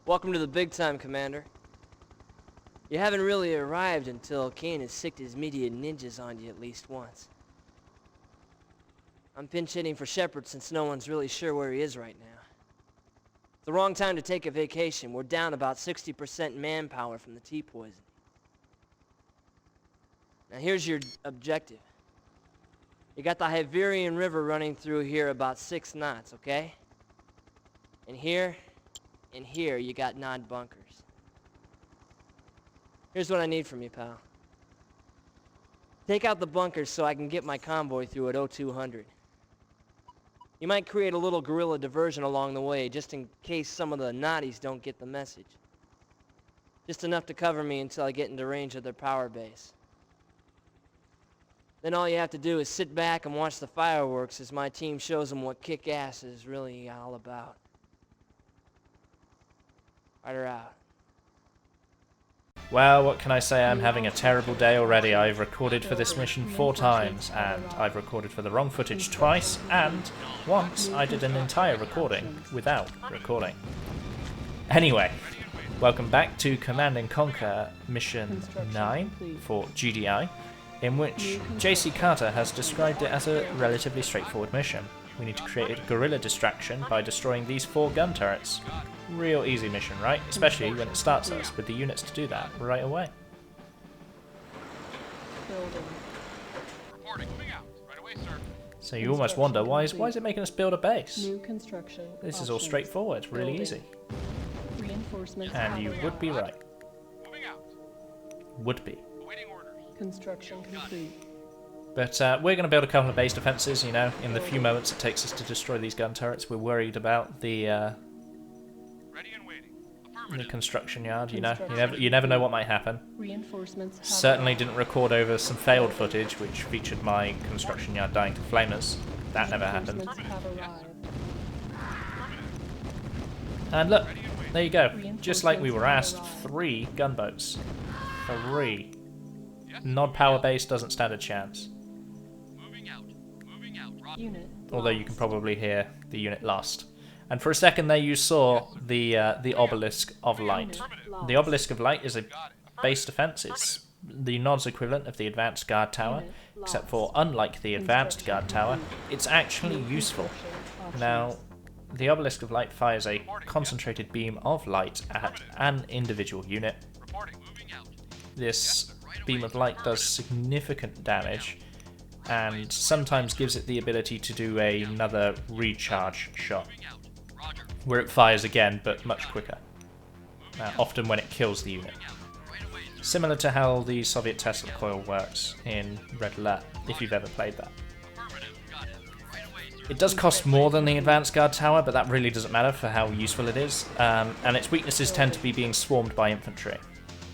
Welcome to the big time, Commander. You haven't really arrived until Kane has sicked his media ninjas on you at least once. I'm pinch hitting for Shepard since no one's really sure where he is right now. It's the wrong time to take a vacation. We're down about 60% manpower from the T-poisoning. Now here's your objective. You got the Hyverian River running through here about 6 knots, okay? And here you got Nod bunkers. Here's what I need from you, pal. Take out the bunkers so I can get my convoy through at 0200. You might create a little guerrilla diversion along the way, just in case some of the Noddies don't get the message. Just enough to cover me until I get into range of their power base. Then all you have to do is sit back and watch the fireworks as my team shows them what kick-ass is really all about. Rider out. Well, what can I say? I'm having a terrible day already. I've recorded for this mission 4 times, and I've recorded for the wrong footage twice, and once I did an entire recording without recording. Anyway, welcome back to Command & Conquer Mission 9 for GDI, in which JC Carter has described it as a relatively straightforward mission. We need to create a guerrilla distraction by destroying these 4 gun turrets. Real easy mission, right? Especially when it starts us with the units to do that right away. So you almost wonder, why is it making us build a base? This is all straightforward, really easy. And you would be right. Would be. Construction complete. But we're going to build a couple of base defences, you know, in the few moments it takes us to destroy these gun turrets. We're worried about the construction yard, you know. You never know what might happen. Certainly didn't record over some failed footage, which featured my construction yard dying to flamers. That never happened. And look, there you go. Just like we were asked, 3 gunboats. 3. Nod power base doesn't stand a chance. Although you can probably hear the unit lost. And for a second there you saw the Obelisk of Light. The Obelisk of Light is a base defense. It's the Nod's equivalent of the Advanced Guard Tower, except for, unlike the Advanced Guard Tower, it's actually useful. Now, the Obelisk of Light fires a concentrated beam of light at an individual unit. This beam of light does significant damage, and sometimes gives it the ability to do another recharge shot, where it fires again, but much quicker, often when it kills the unit. Similar to how the Soviet Tesla coil works in Red Alert, if you've ever played that. It does cost more than the Advanced Guard Tower, but that really doesn't matter for how useful it is, and its weaknesses tend to be being swarmed by infantry.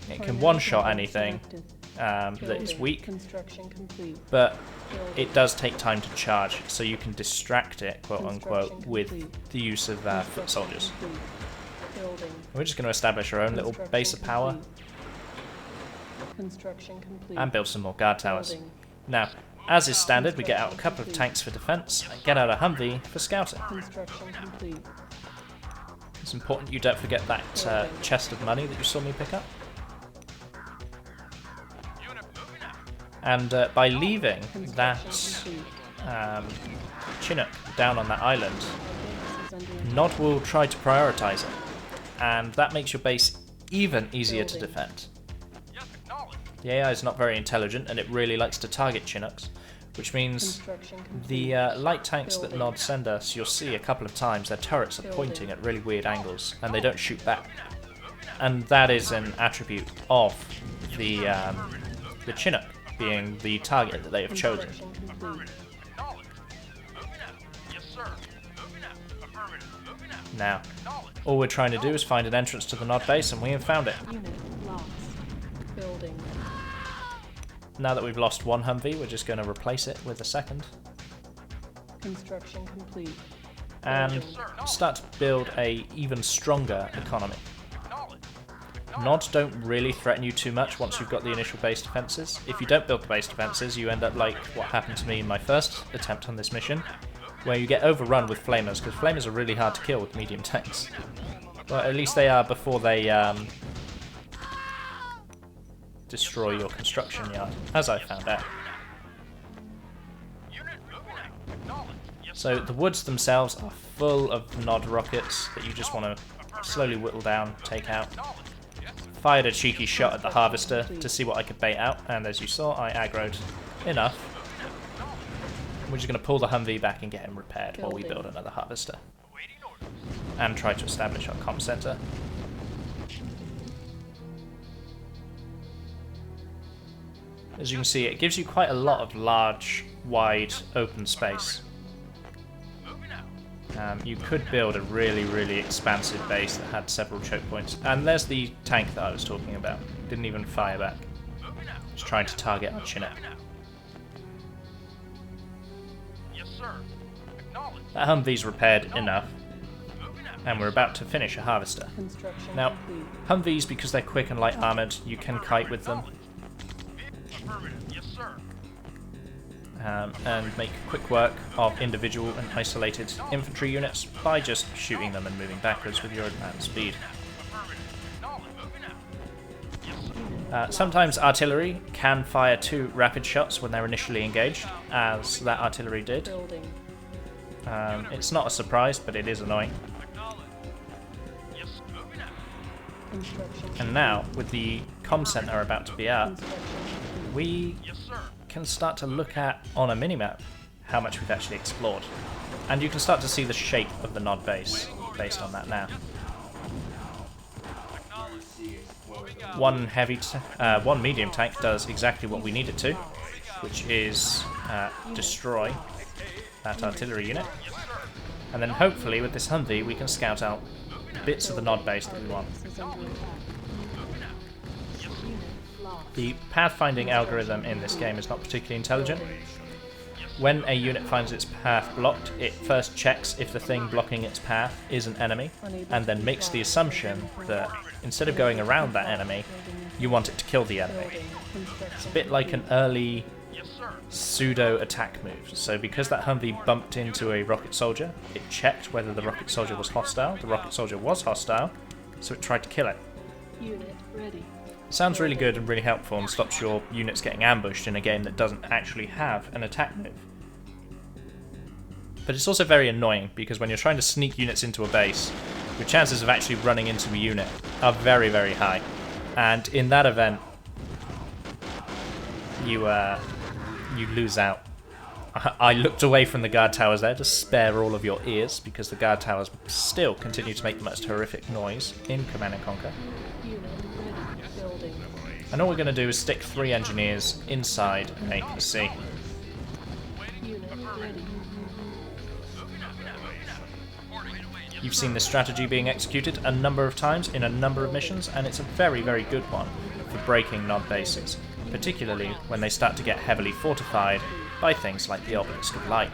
It can one-shot anything that is weak, but it does take time to charge, so you can distract it, quote-unquote, with the use of foot soldiers. We're just going to establish our own little base of power and build some more guard towers. Now, as is standard, we get out a couple of tanks for defense and get out a Humvee for scouting. It's important you don't forget that chest of money that you saw me pick up. And by leaving that Chinook down on that island, Nod will try to prioritise it, and that makes your base even easier to defend. The AI is not very intelligent, and it really likes to target Chinooks, which means the light tanks that Nod send us, you'll see a couple of times their turrets are pointing at really weird angles, and they don't shoot back. And that is an attribute of the Chinook being the target that they have chosen. Now, all we're trying to do is find an entrance to the Nod base, and we have found it. Now that we've lost one Humvee, we're just going to replace it with a second. Construction complete. And start to build a even stronger economy. Nods don't really threaten you too much once you've got the initial base defences. If you don't build the base defences, you end up like what happened to me in my first attempt on this mission, where you get overrun with flamers, because flamers are really hard to kill with medium tanks. Well, at least they are before they destroy your construction yard, as I found out. So the woods themselves are full of nod rockets that you just want to slowly whittle down, take out. Fired a cheeky shot at the harvester to see what I could bait out, and as you saw, I aggroed enough. We're just going to pull the Humvee back and get him repaired while we build another harvester. And try to establish our comm center. As you can see, it gives you quite a lot of large, wide, open space. You could build a really, really expansive base that had several choke points. And there's the tank that I was talking about. Didn't even fire back. Just trying to target our Chinook. That Humvee's repaired enough. And we're about to finish a harvester. Now, Humvees, because they're quick and light armoured, you can kite with them. And make quick work of individual and isolated infantry units by just shooting them and moving backwards with your advanced speed. Sometimes artillery can fire 2 rapid shots when they're initially engaged, as that artillery did. It's not a surprise, but it is annoying. And now, with the comm center about to be up, we can start to look at, on a minimap, how much we've actually explored. And you can start to see the shape of the nod base based on that now. One medium tank does exactly what we need it to, which is destroy that artillery unit. And then hopefully with this Humvee we can scout out bits of the nod base that we want. The pathfinding algorithm in this game is not particularly intelligent. When a unit finds its path blocked, it first checks if the thing blocking its path is an enemy, and then makes the assumption that instead of going around that enemy, you want it to kill the enemy. It's a bit like an early pseudo-attack move. So because that Humvee bumped into a rocket soldier, it checked whether the rocket soldier was hostile. The rocket soldier was hostile, so it tried to kill it. Unit ready. Sounds really good and really helpful and stops your units getting ambushed in a game that doesn't actually have an attack move. But it's also very annoying because when you're trying to sneak units into a base, your chances of actually running into a unit are very, very high. And in that event, you lose out. I looked away from the guard towers there to spare all of your ears because the guard towers still continue to make the most horrific noise in Command & Conquer. And all we're going to do is stick 3 engineers inside an APC. You've seen this strategy being executed a number of times in a number of missions, and it's a very, very good one for breaking nod bases, particularly when they start to get heavily fortified by things like the Obelisk of Light.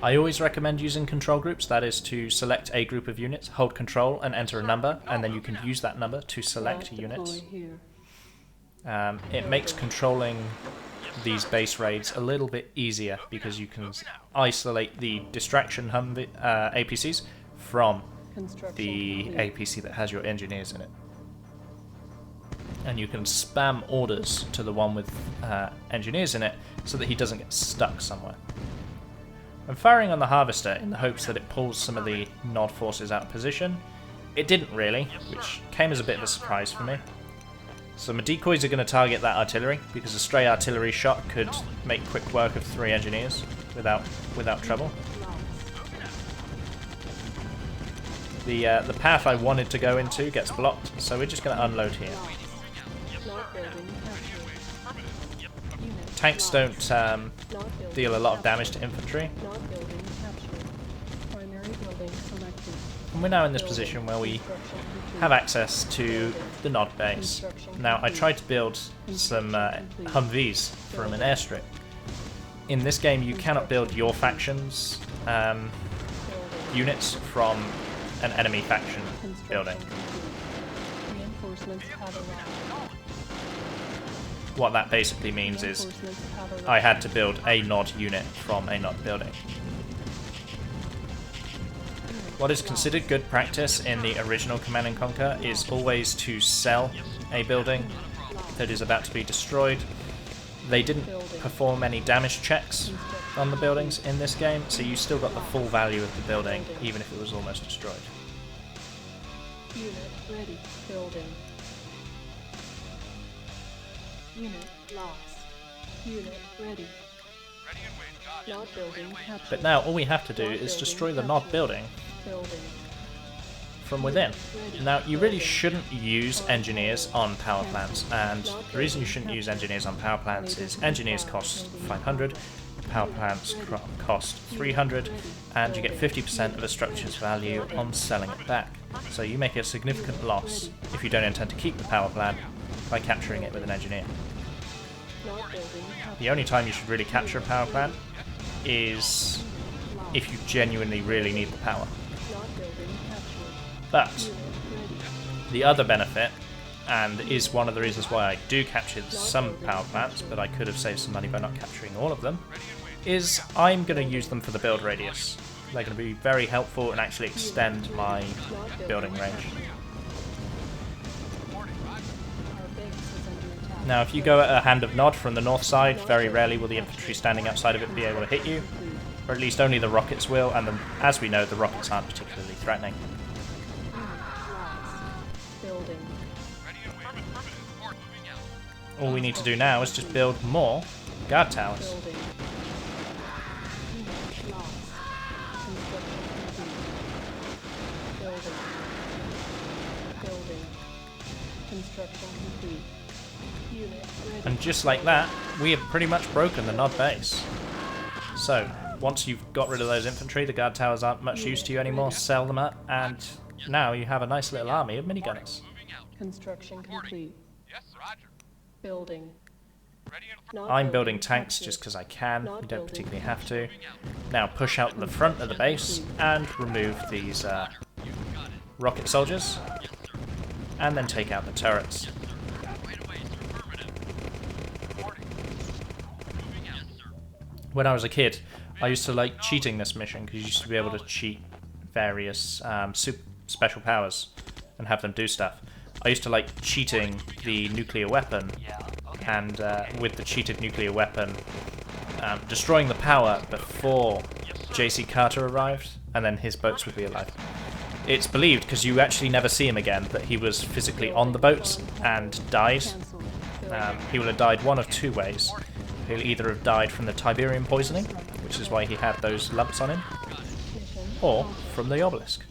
I always recommend using control groups, that is to select a group of units, hold control and enter a number, and then you can use that number to select units. It makes controlling these base raids a little bit easier because you can isolate the distraction APCs from the APC that has your engineers in it. And you can spam orders to the one with engineers in it so that he doesn't get stuck somewhere. I'm firing on the harvester in the hopes that it pulls some of the nod forces out of position. It didn't really, which came as a bit of a surprise for me. So my decoys are going to target that artillery, because a stray artillery shot could make quick work of 3 engineers without trouble. The path I wanted to go into gets blocked, so we're just going to unload here. Tanks don't deal a lot of damage to infantry. And we're now in this position where we have access to the nod base. Now, I tried to build some Humvees from an airstrip. In this game, you cannot build your faction's units from an enemy faction building. what that basically means is Reinforcements have I arrived. had to build a nod unit from a nod building. What is considered good practice in the original Command & Conquer is always to sell a building that is about to be destroyed. They didn't perform any damage checks on the buildings in this game, so you still got the full value of the building, even if it was almost destroyed. Unit ready. Building. Unit lost. Unit ready. Not building captured. But now all we have to do is destroy the nod building Building. from within. Now, you really shouldn't use engineers on power plants, and the reason you shouldn't use engineers on power plants is engineers cost 500, power plants cost 300, and you get 50% of a structure's value on selling it back. So you make a significant loss if you don't intend to keep the power plant by capturing it with an engineer. Not building captured. The only time you should really capture a power plant is if you genuinely really need the power. Not building captured. But Unit ready. the other benefit, and is one of the reasons why I do capture some power plants, but I could have saved some money by not capturing all of them, is I'm going to use them for the build radius. They're going to be very helpful and actually extend my building range. Our base is under attack. Now, if you go at a hand of nod from the north side, very rarely will the infantry standing outside of it be able to hit you, or at least only the rockets will, and as we know, the rockets aren't particularly threatening. Unit lost. Building. All we need to do now is just build more guard towers. Building. Unit lost. Construction complete. Building. Building. Construction complete. Unit ready. And just like that, we have pretty much broken the nod base. So, once you've got rid of those infantry, the guard towers aren't much use to you anymore, sell them up, and now you have a nice little army of minigunners. Construction complete. Building. Not I'm building tanks captured. just because I can, you don't particularly have to. Now push out the front of the base and remove these rocket soldiers, and then take out the turrets. When I was a kid, I used to like cheating this mission because you used to be able to cheat various special powers and have them do stuff. I used to like cheating the nuclear weapon, and with the cheated nuclear weapon, destroying the power before J.C. Carter arrived, and then his boats would be alive. It's believed, because you actually never see him again, that he was physically on the boats and died. Cancel. He will have died one of two ways. He'll either have died from the Tiberium poisoning, which is why he had those lumps on him, Mission or from the obelisk.